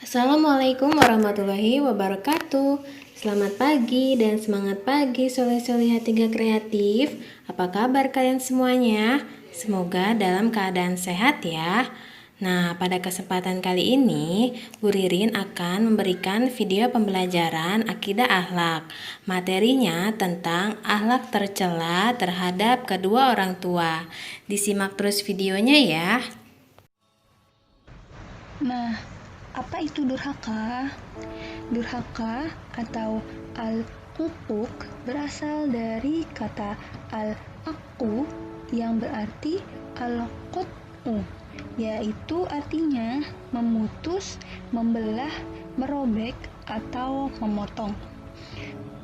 Assalamualaikum warahmatullahi wabarakatuh. Selamat pagi dan semangat pagi soleh-soleha tiga kreatif. Apa kabar kalian semuanya? Semoga dalam keadaan sehat ya. Nah, pada kesempatan kali ini, Bu Ririn akan memberikan video pembelajaran akidah akhlak. Materinya tentang akhlak tercela terhadap kedua orang tua. Disimak terus videonya ya. Nah, apa itu durhaka? Durhaka atau al-uquq berasal dari kata al-aqu yang berarti al-qut'u, yaitu artinya memutus, membelah, merobek, atau memotong.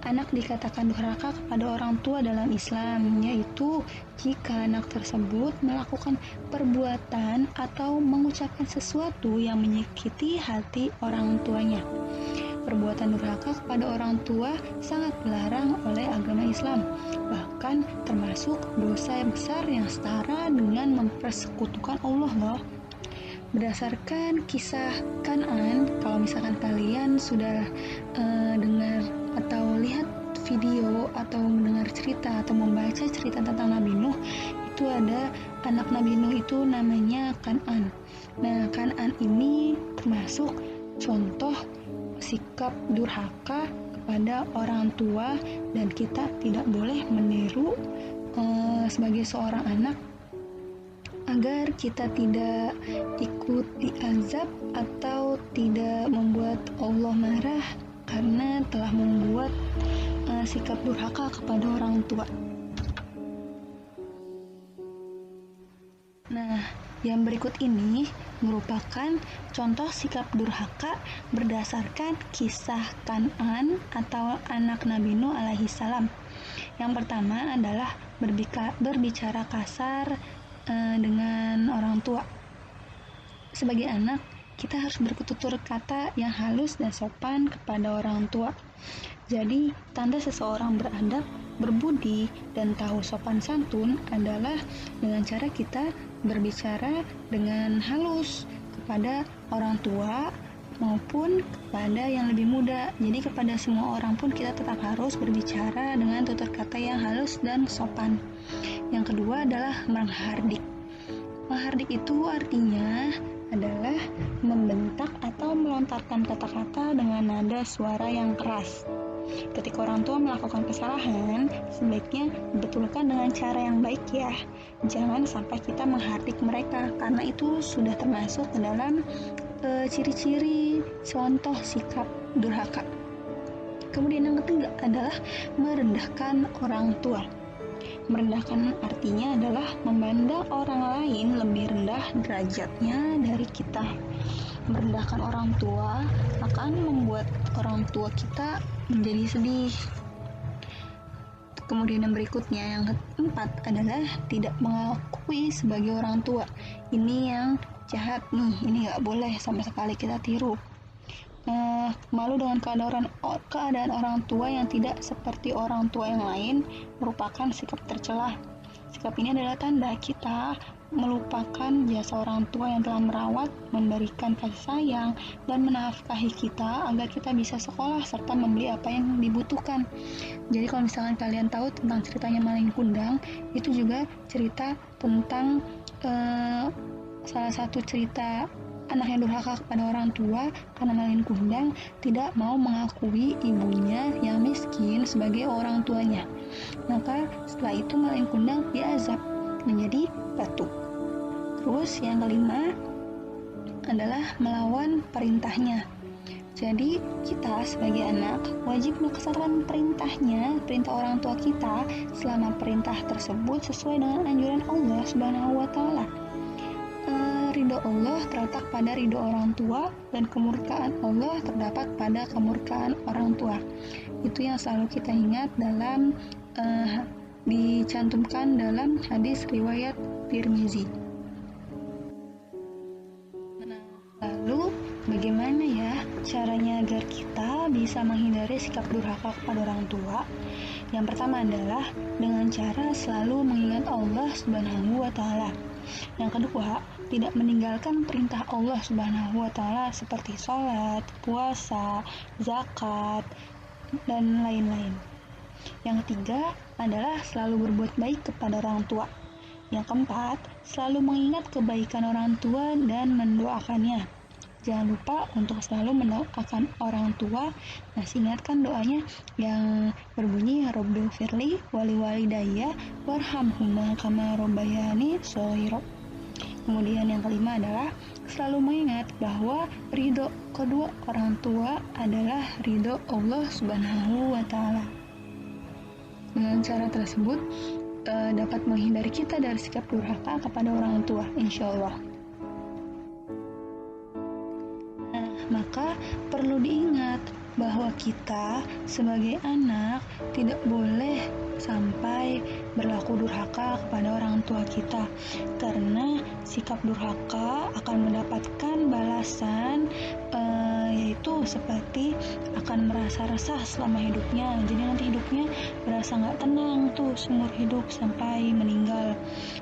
Anak dikatakan durhaka kepada orang tua dalam Islam, yaitu jika anak tersebut melakukan perbuatan atau mengucapkan sesuatu yang menyakiti hati orang tuanya. Perbuatan durhaka kepada orang tua sangat dilarang oleh agama Islam, bahkan termasuk dosa besar yang setara dengan mempersekutukan Allah loh. Berdasarkan kisah Kan'an, kalau misalkan kalian sudah dengar atau lihat video atau mendengar cerita atau membaca cerita tentang Nabi Nuh, itu ada anak Nabi Nuh itu namanya Kan'an. Nah, Kan'an ini termasuk contoh sikap durhaka kepada orang tua, dan kita tidak boleh meniru sebagai seorang anak agar kita tidak ikut diazab atau tidak membuat Allah marah karena telah membuat sikap durhaka kepada orang tua. Nah, yang berikut ini merupakan contoh sikap durhaka berdasarkan kisah Kan'an atau anak Nabi Nuh alaihi salam. Yang pertama adalah berbicara kasar dengan orang tua. Sebagai anak, kita harus bertutur kata yang halus dan sopan kepada orang tua. Jadi, tanda seseorang beradab, berbudi, dan tahu sopan santun adalah dengan cara kita berbicara dengan halus kepada orang tua maupun kepada yang lebih muda. Jadi kepada semua orang pun kita tetap harus berbicara dengan tutur kata yang halus dan sopan. Yang kedua adalah menghardik. Menghardik itu artinya adalah membentak atau melontarkan kata-kata dengan nada suara yang keras. Ketika orang tua melakukan kesalahan, sebaiknya dibetulkan dengan cara yang baik ya. Jangan sampai kita menghardik mereka, karena itu sudah termasuk ke dalam ciri-ciri contoh sikap durhaka. Kemudian yang ketiga adalah merendahkan orang tua. Merendahkan artinya adalah memandang orang lain lebih rendah derajatnya dari kita. Merendahkan orang tua akan membuat orang tua kita menjadi sedih. Kemudian yang berikutnya, yang keempat adalah tidak mengakui sebagai orang tua. Ini yang jahat nih, ini gak boleh sama sekali kita tiru. Malu dengan keadaan orang tua yang tidak seperti orang tua yang lain merupakan sikap tercela. Sikap ini adalah tanda kita melupakan jasa orang tua yang telah merawat, memberikan kasih sayang, dan menafkahi kita agar kita bisa sekolah serta membeli apa yang dibutuhkan. Jadi kalau misalkan kalian tahu tentang ceritanya Malin Kundang, itu juga cerita tentang salah satu cerita anak yang durhaka kepada orang tua karena Malin Kundang tidak mau mengakui ibunya yang miskin sebagai orang tuanya. Maka setelah itu Malin Kundang diazab menjadi batu. Terus yang kelima adalah melawan perintahnya. Jadi kita sebagai anak wajib melaksanakan perintah orang tua kita selama perintah tersebut sesuai dengan anjuran Allah Subhanahu wa taala. Ridho Allah terletak pada ridho orang tua, dan kemurkaan Allah terdapat pada kemurkaan orang tua. Itu yang selalu kita ingat dalam dicantumkan dalam hadis riwayat Tirmizi. Lalu bagaimana ya caranya agar kita bisa menghindari sikap durhaka kepada orang tua? Yang pertama adalah dengan cara selalu mengingat Allah Subhanahu wa taala. Yang kedua, tidak meninggalkan perintah Allah Subhanahu wa Ta'ala seperti sholat, puasa, zakat, dan lain-lain. Yang ketiga adalah selalu berbuat baik kepada orang tua. Yang keempat, selalu mengingat kebaikan orang tua dan mendoakannya. Jangan lupa untuk selalu mendoakan orang tua. Nah, ingatkan doanya yang berbunyi Rabbil firli wali walidayya warhamhuma kama rabbayani shaghira. Kemudian yang kelima adalah selalu mengingat bahwa ridho kedua orang tua adalah ridho Allah Subhanahu wa Ta'ala. Dengan cara tersebut dapat menghindari kita dari sikap durhaka kepada orang tua, insya Allah. Maka perlu diingat bahwa kita sebagai anak tidak boleh sampai berlaku durhaka kepada orang tua kita, karena sikap durhaka akan mendapatkan balasan yaitu seperti akan merasa resah selama hidupnya. Jadi nanti hidupnya berasa gak tenang tuh seumur hidup sampai meninggal.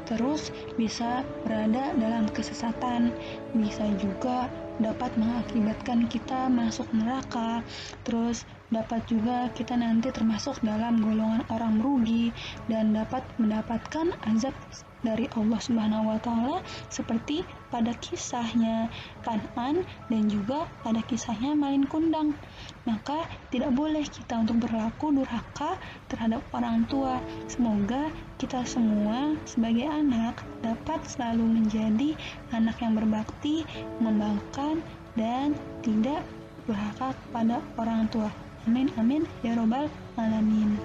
Terus bisa berada dalam kesesatan, bisa juga dapat mengakibatkan kita masuk neraka. Terus dapat juga kita nanti termasuk dalam golongan orang merugi dan dapat mendapatkan azab dari Allah Subhanahu wa Ta'ala seperti pada kisahnya Kan'an dan juga pada kisahnya Malin Kundang. Maka tidak boleh kita untuk berlaku durhaka terhadap orang tua. Semoga kita semua sebagai anak dapat selalu menjadi anak yang berbakti, mengembangkan dan tidak durhaka kepada orang tua. Amin amin ya robbal alamin.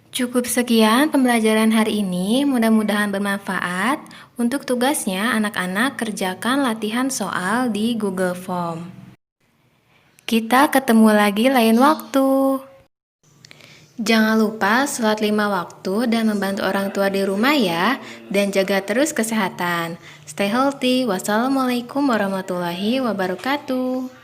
Cukup sekian pembelajaran hari ini, mudah-mudahan bermanfaat. Untuk tugasnya, anak-anak kerjakan latihan soal di Google Form. Kita ketemu lagi lain waktu. Jangan lupa sholat 5 waktu dan membantu orang tua di rumah ya. Dan jaga terus kesehatan. Stay healthy. Wassalamualaikum warahmatullahi wabarakatuh.